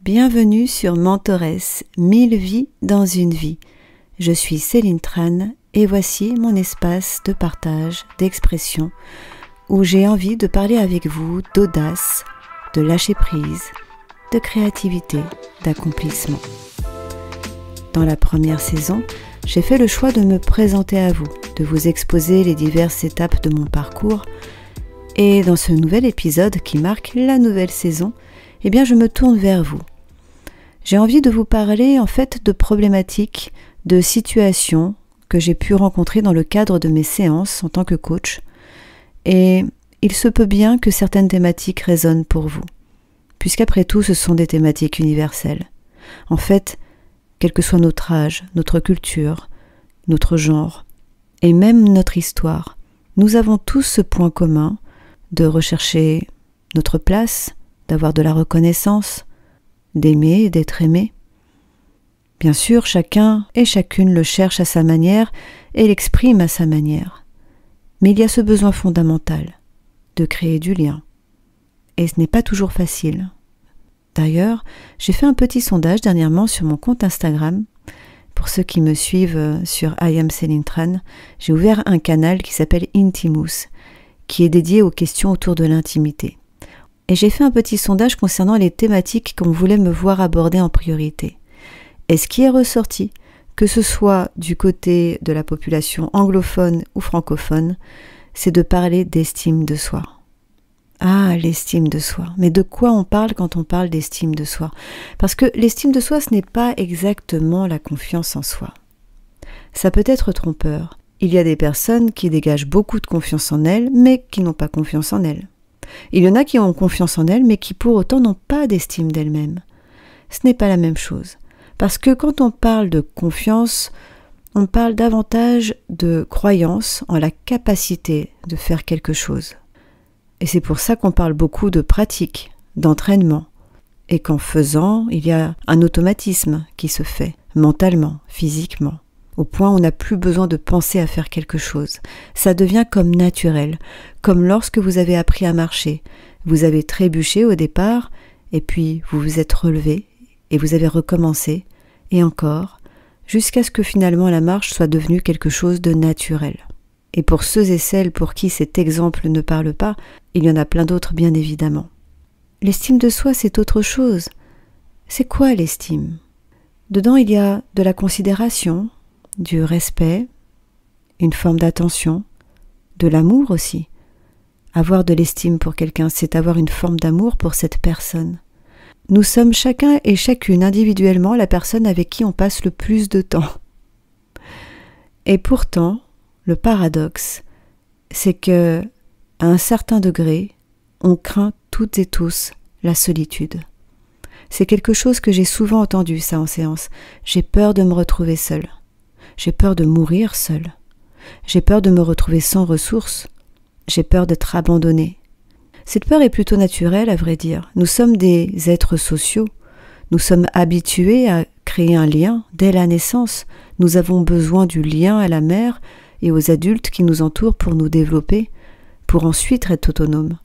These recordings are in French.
Bienvenue sur Mentores, 1000 vies dans une vie. Je suis Céline Tran et voici mon espace de partage, d'expression, où j'ai envie de parler avec vous d'audace, de lâcher prise, de créativité, d'accomplissement. Dans la première saison, j'ai fait le choix de me présenter à vous, de vous exposer les diverses étapes de mon parcours. Et dans ce nouvel épisode qui marque la nouvelle saison, eh bien je me tourne vers vous. J'ai envie de vous parler en fait de problématiques, de situations que j'ai pu rencontrer dans le cadre de mes séances en tant que coach. Et il se peut bien que certaines thématiques résonnent pour vous, puisqu'après tout ce sont des thématiques universelles. En fait, quel que soit notre âge, notre culture, notre genre, et même notre histoire, nous avons tous ce point commun de rechercher notre place, d'avoir de la reconnaissance, d'aimer et d'être aimé. Bien sûr, chacun et chacune le cherche à sa manière et l'exprime à sa manière. Mais il y a ce besoin fondamental de créer du lien. Et ce n'est pas toujours facile. D'ailleurs, j'ai fait un petit sondage dernièrement sur mon compte Instagram. Pour ceux qui me suivent sur I am Céline Tran, j'ai ouvert un canal qui s'appelle Intimus, qui est dédié aux questions autour de l'intimité. Et j'ai fait un petit sondage concernant les thématiques qu'on voulait me voir aborder en priorité. Et ce qui est ressorti, que ce soit du côté de la population anglophone ou francophone, c'est de parler d'estime de soi. Ah, l'estime de soi. Mais de quoi on parle quand on parle d'estime de soi? Parce que l'estime de soi, ce n'est pas exactement la confiance en soi. Ça peut être trompeur. Il y a des personnes qui dégagent beaucoup de confiance en elles, mais qui n'ont pas confiance en elles. Il y en a qui ont confiance en elles, mais qui pour autant n'ont pas d'estime d'elles-mêmes. Ce n'est pas la même chose. Parce que quand on parle de confiance, on parle davantage de croyance en la capacité de faire quelque chose. Et c'est pour ça qu'on parle beaucoup de pratique, d'entraînement, et qu'en faisant, il y a un automatisme qui se fait, mentalement, physiquement, au point où on n'a plus besoin de penser à faire quelque chose. Ça devient comme naturel, comme lorsque vous avez appris à marcher. Vous avez trébuché au départ, et puis vous vous êtes relevé, et vous avez recommencé, et encore, jusqu'à ce que finalement la marche soit devenue quelque chose de naturel. Et pour ceux et celles pour qui cet exemple ne parle pas, il y en a plein d'autres bien évidemment. L'estime de soi, c'est autre chose. C'est quoi l'estime? Dedans, il y a de la considération, du respect, une forme d'attention, de l'amour aussi. Avoir de l'estime pour quelqu'un, c'est avoir une forme d'amour pour cette personne. Nous sommes chacun et chacune individuellement la personne avec qui on passe le plus de temps. Et pourtant, le paradoxe, c'est que, à un certain degré, on craint toutes et tous la solitude. C'est quelque chose que j'ai souvent entendu, ça, en séance. J'ai peur de me retrouver seule. J'ai peur de mourir seule. J'ai peur de me retrouver sans ressources. J'ai peur d'être abandonnée. Cette peur est plutôt naturelle, à vrai dire. Nous sommes des êtres sociaux. Nous sommes habitués à créer un lien dès la naissance. Nous avons besoin du lien à la mère et aux adultes qui nous entourent pour nous développer, pour ensuite être autonomes.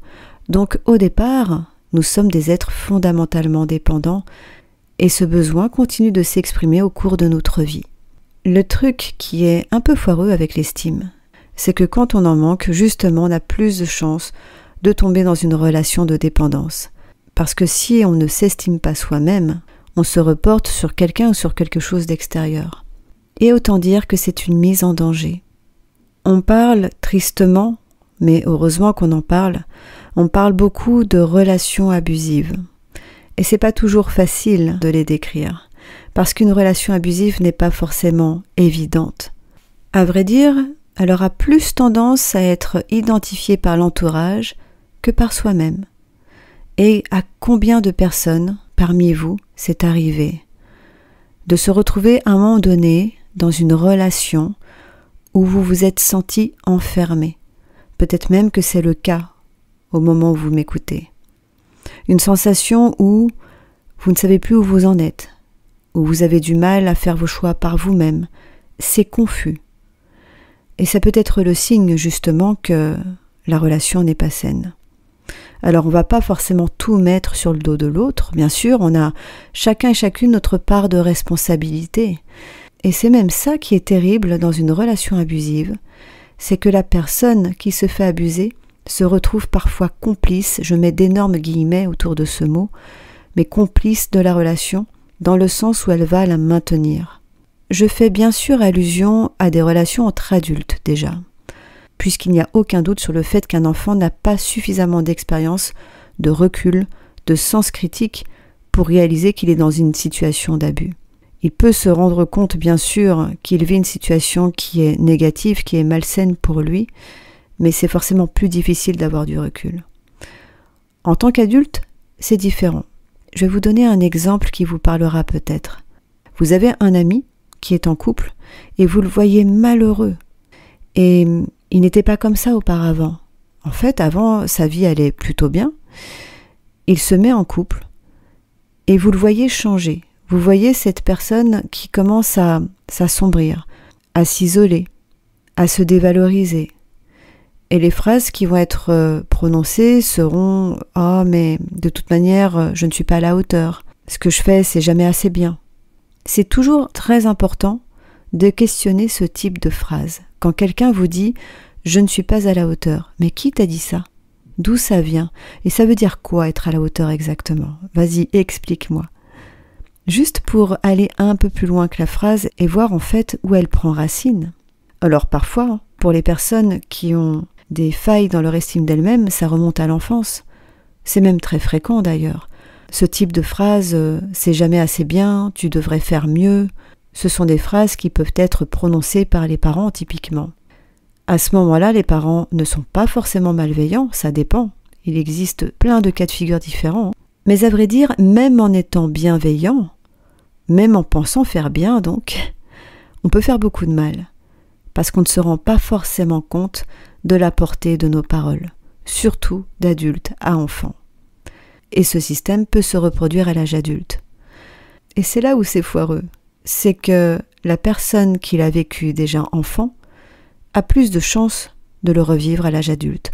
Donc au départ, nous sommes des êtres fondamentalement dépendants et ce besoin continue de s'exprimer au cours de notre vie. Le truc qui est un peu foireux avec l'estime, c'est que quand on en manque, justement, on a plus de chances de tomber dans une relation de dépendance. Parce que si on ne s'estime pas soi-même, on se reporte sur quelqu'un ou sur quelque chose d'extérieur. Et autant dire que c'est une mise en danger. On parle tristement, mais heureusement qu'on en parle, on parle beaucoup de relations abusives. Et c'est pas toujours facile de les décrire, parce qu'une relation abusive n'est pas forcément évidente. À vrai dire, elle aura plus tendance à être identifiée par l'entourage que par soi-même. Et à combien de personnes, parmi vous, c'est arrivé de se retrouver à un moment donné dans une relation où vous vous êtes senti enfermé. Peut-être même que c'est le cas au moment où vous m'écoutez. Une sensation où vous ne savez plus où vous en êtes, où vous avez du mal à faire vos choix par vous-même. C'est confus. Et ça peut être le signe justement que la relation n'est pas saine. Alors on ne va pas forcément tout mettre sur le dos de l'autre, bien sûr, on a chacun et chacune notre part de responsabilité. Et c'est même ça qui est terrible dans une relation abusive, c'est que la personne qui se fait abuser se retrouve parfois complice, je mets d'énormes guillemets autour de ce mot, mais complice de la relation, dans le sens où elle va la maintenir. Je fais bien sûr allusion à des relations entre adultes déjà, puisqu'il n'y a aucun doute sur le fait qu'un enfant n'a pas suffisamment d'expérience, de recul, de sens critique pour réaliser qu'il est dans une situation d'abus. Il peut se rendre compte bien sûr qu'il vit une situation qui est négative, qui est malsaine pour lui, mais c'est forcément plus difficile d'avoir du recul. En tant qu'adulte, c'est différent. Je vais vous donner un exemple qui vous parlera peut-être. Vous avez un ami qui est en couple et vous le voyez malheureux. Et il n'était pas comme ça auparavant. En fait, avant, sa vie allait plutôt bien. Il se met en couple et vous le voyez changer. Vous voyez cette personne qui commence à s'assombrir, à s'isoler, à se dévaloriser. Et les phrases qui vont être prononcées seront « Ah, mais de toute manière, je ne suis pas à la hauteur. Ce que je fais, c'est jamais assez bien. » C'est toujours très important de questionner ce type de phrase. Quand quelqu'un vous dit « Je ne suis pas à la hauteur », mais qui t'a dit ça? D'où ça vient? Et ça veut dire quoi être à la hauteur exactement? Vas-y, explique-moi. Juste pour aller un peu plus loin que la phrase et voir en fait où elle prend racine. Alors parfois, pour les personnes qui ont des failles dans leur estime d'elles-mêmes, ça remonte à l'enfance. C'est même très fréquent d'ailleurs. Ce type de phrase « c'est jamais assez bien »,« tu devrais faire mieux », ce sont des phrases qui peuvent être prononcées par les parents typiquement. À ce moment-là, les parents ne sont pas forcément malveillants, ça dépend. Il existe plein de cas de figure différents. Mais à vrai dire, même en étant bienveillant, même en pensant faire bien donc, on peut faire beaucoup de mal. Parce qu'on ne se rend pas forcément compte de la portée de nos paroles, surtout d'adultes à enfants. Et ce système peut se reproduire à l'âge adulte. Et c'est là où c'est foireux, c'est que la personne qui l'a vécu déjà enfant a plus de chances de le revivre à l'âge adulte.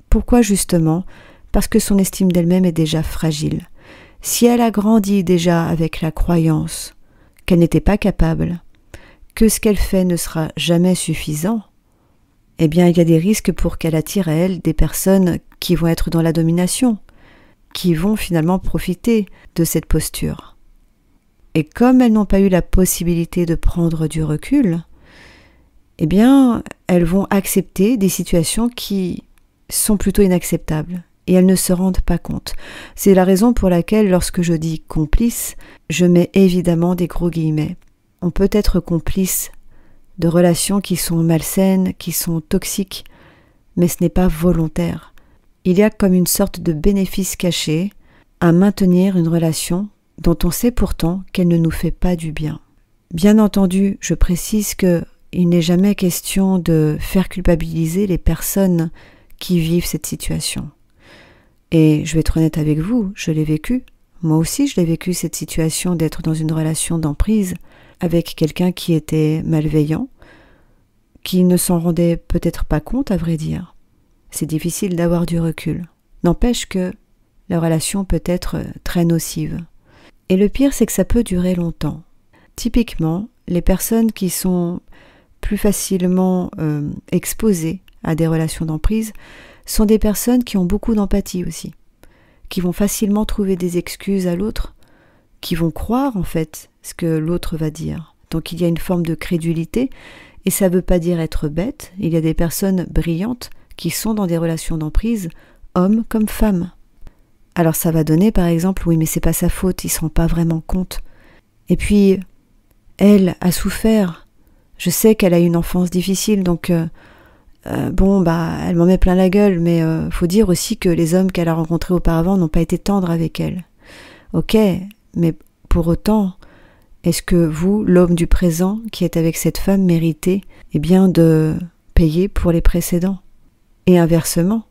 Pourquoi justement? Parce que son estime d'elle-même est déjà fragile. Si elle a grandi déjà avec la croyance qu'elle n'était pas capable, que ce qu'elle fait ne sera jamais suffisant, eh bien il y a des risques pour qu'elle attire à elle des personnes qui vont être dans la domination, qui vont finalement profiter de cette posture. Et comme elles n'ont pas eu la possibilité de prendre du recul, eh bien elles vont accepter des situations qui sont plutôt inacceptables. Et elles ne se rendent pas compte. C'est la raison pour laquelle, lorsque je dis complice, je mets évidemment des gros guillemets. On peut être complice de relations qui sont malsaines, qui sont toxiques, mais ce n'est pas volontaire. Il y a comme une sorte de bénéfice caché à maintenir une relation dont on sait pourtant qu'elle ne nous fait pas du bien. Bien entendu, je précise qu'il n'est jamais question de faire culpabiliser les personnes qui vivent cette situation. Et je vais être honnête avec vous, je l'ai vécu. Moi aussi, je l'ai vécu, cette situation d'être dans une relation d'emprise avec quelqu'un qui était malveillant, qui ne s'en rendait peut-être pas compte, à vrai dire. C'est difficile d'avoir du recul. N'empêche que la relation peut être très nocive. Et le pire, c'est que ça peut durer longtemps. Typiquement, les personnes qui sont plus facilement exposées à des relations d'emprise sont des personnes qui ont beaucoup d'empathie aussi, qui vont facilement trouver des excuses à l'autre, qui vont croire en fait ce que l'autre va dire. Donc il y a une forme de crédulité, et ça ne veut pas dire être bête. Il y a des personnes brillantes qui sont dans des relations d'emprise, hommes comme femmes. Alors ça va donner par exemple, oui mais c'est pas sa faute, il ne se rend pas vraiment compte. Et puis, elle a souffert. Je sais qu'elle a eu une enfance difficile, donc elle m'en met plein la gueule, mais faut dire aussi que les hommes qu'elle a rencontrés auparavant n'ont pas été tendres avec elle. Ok, mais pour autant, est-ce que vous, l'homme du présent, qui est avec cette femme, méritez de payer pour les précédents? Et inversement,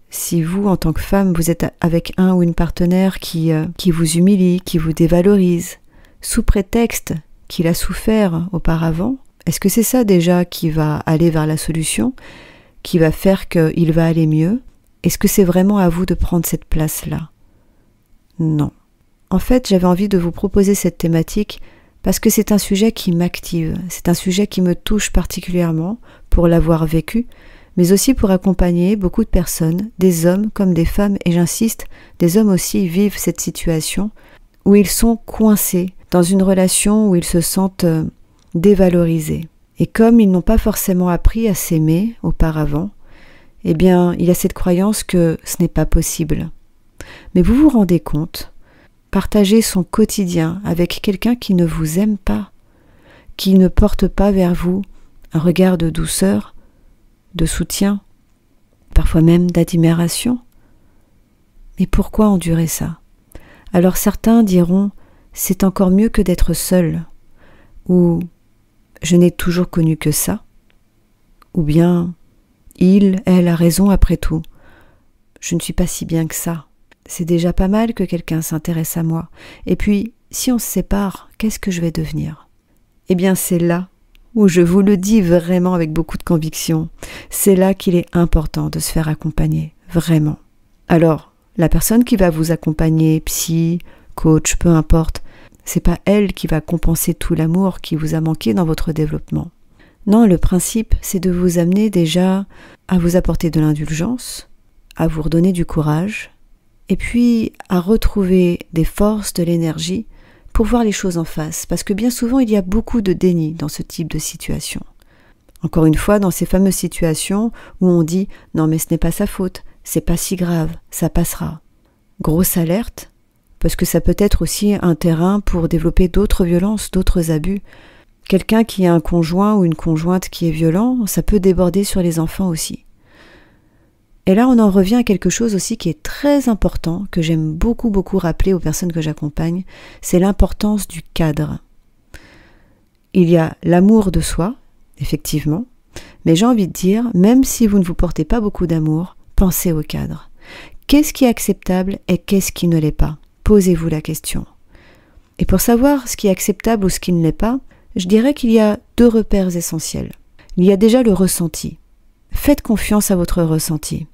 si vous, en tant que femme, vous êtes avec un ou une partenaire qui vous humilie, qui vous dévalorise, sous prétexte qu'il a souffert auparavant, est-ce que c'est ça déjà qui va aller vers la solution, qui va faire qu'il va aller mieux? Est-ce que c'est vraiment à vous de prendre cette place-là? Non. En fait, j'avais envie de vous proposer cette thématique parce que c'est un sujet qui m'active, c'est un sujet qui me touche particulièrement pour l'avoir vécu, mais aussi pour accompagner beaucoup de personnes, des hommes comme des femmes, et j'insiste, des hommes aussi vivent cette situation où ils sont coincés dans une relation où ils se sentent dévalorisés. Et comme ils n'ont pas forcément appris à s'aimer auparavant, eh bien, il y a cette croyance que ce n'est pas possible. Mais vous vous rendez compte, partager son quotidien avec quelqu'un qui ne vous aime pas, qui ne porte pas vers vous un regard de douceur, de soutien, parfois même d'admiration. Mais pourquoi endurer ça? Alors certains diront, c'est encore mieux que d'être seul, ou je n'ai toujours connu que ça, ou bien elle a raison après tout, je ne suis pas si bien que ça. C'est déjà pas mal que quelqu'un s'intéresse à moi. Et puis, si on se sépare, qu'est-ce que je vais devenir? Eh bien, c'est là où je vous le dis vraiment avec beaucoup de conviction. C'est là qu'il est important de se faire accompagner, vraiment. Alors, la personne qui va vous accompagner, psy, coach, peu importe, c'est pas elle qui va compenser tout l'amour qui vous a manqué dans votre développement. Non, le principe, c'est de vous amener déjà à vous apporter de l'indulgence, à vous redonner du courage, et puis à retrouver des forces, de l'énergie pour voir les choses en face, parce que bien souvent il y a beaucoup de déni dans ce type de situation. Encore une fois, dans ces fameuses situations où on dit « non mais ce n'est pas sa faute, c'est pas si grave, ça passera ». Grosse alerte, parce que ça peut être aussi un terrain pour développer d'autres violences, d'autres abus. Quelqu'un qui a un conjoint ou une conjointe qui est violent, ça peut déborder sur les enfants aussi. Et là, on en revient à quelque chose aussi qui est très important, que j'aime beaucoup rappeler aux personnes que j'accompagne, c'est l'importance du cadre. Il y a l'amour de soi, effectivement, mais j'ai envie de dire, même si vous ne vous portez pas beaucoup d'amour, pensez au cadre. Qu'est-ce qui est acceptable et qu'est-ce qui ne l'est pas? Posez-vous la question. Et pour savoir ce qui est acceptable ou ce qui ne l'est pas, je dirais qu'il y a 2 repères essentiels. Il y a déjà le ressenti. Faites confiance à votre ressenti.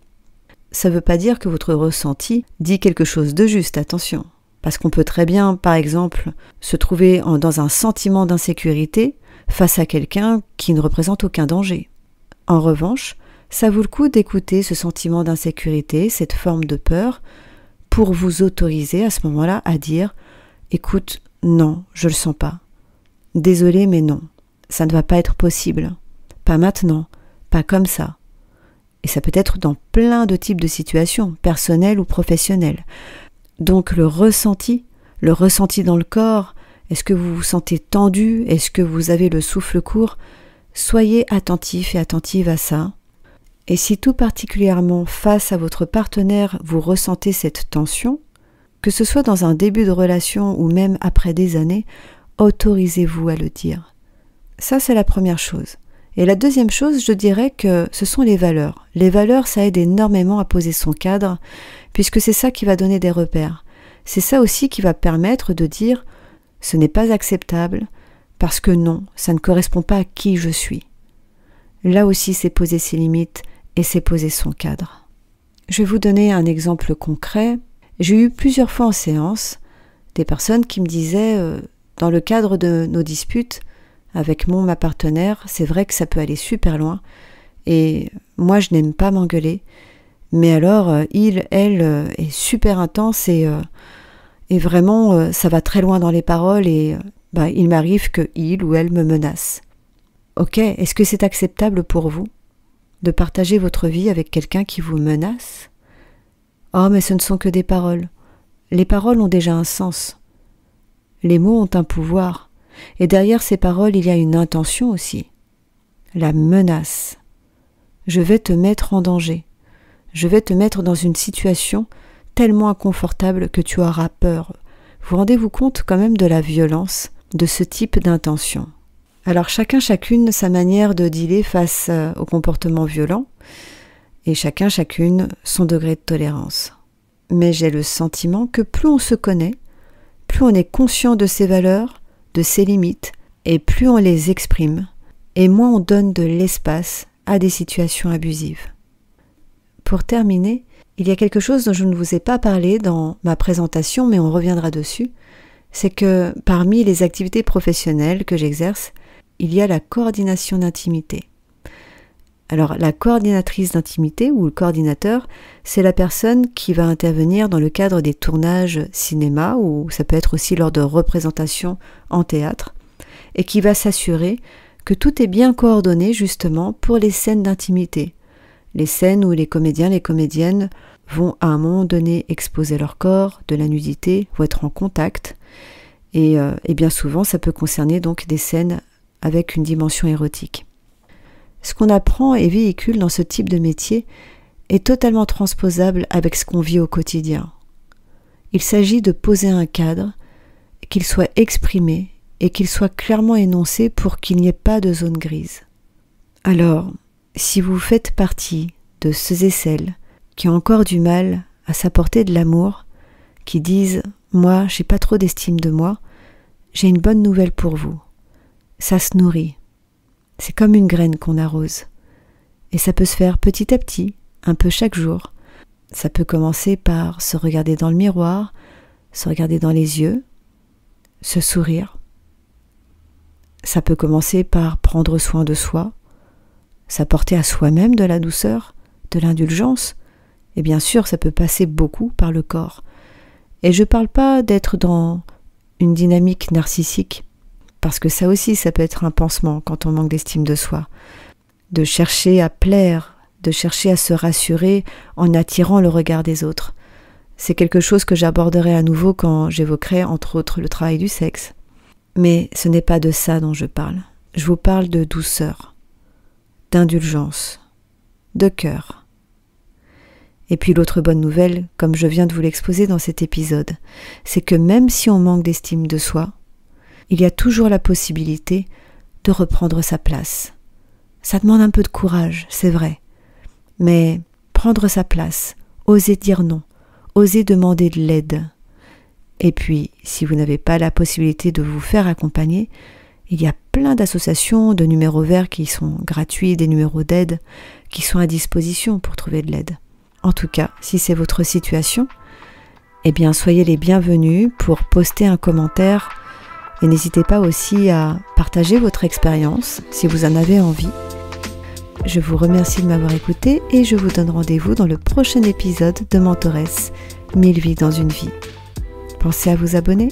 Ça ne veut pas dire que votre ressenti dit quelque chose de juste, attention. Parce qu'on peut très bien, par exemple, se trouver dans un sentiment d'insécurité face à quelqu'un qui ne représente aucun danger. En revanche, ça vaut le coup d'écouter ce sentiment d'insécurité, cette forme de peur, pour vous autoriser à ce moment-là à dire « écoute, non, je le sens pas. Désolé, mais non, ça ne va pas être possible. Pas maintenant, pas comme ça. » Et ça peut être dans plein de types de situations, personnelles ou professionnelles. Donc le ressenti dans le corps, est-ce que vous vous sentez tendu? Est-ce que vous avez le souffle court? Soyez attentif et attentive à ça. Et si tout particulièrement face à votre partenaire, vous ressentez cette tension, que ce soit dans un début de relation ou même après des années, autorisez-vous à le dire. Ça, c'est la première chose. Et la deuxième chose, je dirais que ce sont les valeurs. Les valeurs, ça aide énormément à poser son cadre, puisque c'est ça qui va donner des repères. C'est ça aussi qui va permettre de dire « ce n'est pas acceptable, parce que non, ça ne correspond pas à qui je suis ». Là aussi, c'est poser ses limites et c'est poser son cadre. Je vais vous donner un exemple concret. J'ai eu plusieurs fois en séance des personnes qui me disaient, dans le cadre de nos disputes, avec ma partenaire, c'est vrai que ça peut aller super loin, et moi je n'aime pas m'engueuler, mais alors elle est super intense et vraiment ça va très loin dans les paroles et il m'arrive que il ou elle me menace. Ok, est-ce que c'est acceptable pour vous de partager votre vie avec quelqu'un qui vous menace? Oh, mais ce ne sont que des paroles. Les paroles ont déjà un sens. Les mots ont un pouvoir. Et derrière ces paroles, il y a une intention aussi. La menace. Je vais te mettre en danger. Je vais te mettre dans une situation tellement inconfortable que tu auras peur. Vous rendez-vous compte quand même de la violence de ce type d'intention? Alors chacune sa manière de dealer face au comportement violent et chacune son degré de tolérance. Mais j'ai le sentiment que plus on se connaît, plus on est conscient de ses valeurs, de ses limites, et plus on les exprime, et moins on donne de l'espace à des situations abusives. Pour terminer, Il y a quelque chose dont je ne vous ai pas parlé dans ma présentation, mais on reviendra dessus, c'est que parmi les activités professionnelles que j'exerce, il y a la coordination d'intimité. Alors la coordinatrice d'intimité ou le coordinateur, c'est la personne qui va intervenir dans le cadre des tournages cinéma, ou ça peut être aussi lors de représentations en théâtre, et qui va s'assurer que tout est bien coordonné justement pour les scènes d'intimité. Les scènes où les comédiens, les comédiennes vont à un moment donné exposer leur corps, de la nudité, ou être en contact. Et bien souvent, ça peut concerner donc des scènes avec une dimension érotique. Ce qu'on apprend et véhicule dans ce type de métier est totalement transposable avec ce qu'on vit au quotidien. Il s'agit de poser un cadre, qu'il soit exprimé et qu'il soit clairement énoncé pour qu'il n'y ait pas de zone grise. Alors, si vous faites partie de ceux et celles qui ont encore du mal à s'apporter de l'amour, qui disent « moi, j'ai pas trop d'estime de moi », j'ai une bonne nouvelle pour vous. Ça se nourrit. C'est comme une graine qu'on arrose. Et ça peut se faire petit à petit, un peu chaque jour. Ça peut commencer par se regarder dans le miroir, se regarder dans les yeux, se sourire. Ça peut commencer par prendre soin de soi, s'apporter à soi-même de la douceur, de l'indulgence, et bien sûr ça peut passer beaucoup par le corps. Et je ne parle pas d'être dans une dynamique narcissique, parce que ça aussi ça peut être un pansement quand on manque d'estime de soi, de chercher à plaire, de chercher à se rassurer en attirant le regard des autres. C'est quelque chose que j'aborderai à nouveau quand j'évoquerai entre autres le travail du sexe. Mais ce n'est pas de ça dont je parle. Je vous parle de douceur, d'indulgence, de cœur. Et puis l'autre bonne nouvelle, comme je viens de vous l'exposer dans cet épisode, c'est que même si on manque d'estime de soi, il y a toujours la possibilité de reprendre sa place. Ça demande un peu de courage, c'est vrai, mais prendre sa place, oser dire non, oser demander de l'aide. Et puis, si vous n'avez pas la possibilité de vous faire accompagner, il y a plein d'associations, de numéros verts qui sont gratuits, des numéros d'aide qui sont à disposition pour trouver de l'aide. En tout cas, si c'est votre situation, eh bien soyez les bienvenus pour poster un commentaire et n'hésitez pas aussi à partager votre expérience si vous en avez envie. Je vous remercie de m'avoir écouté et je vous donne rendez-vous dans le prochain épisode de Mentoresse, 1000 vies dans une vie. Pensez à vous abonner.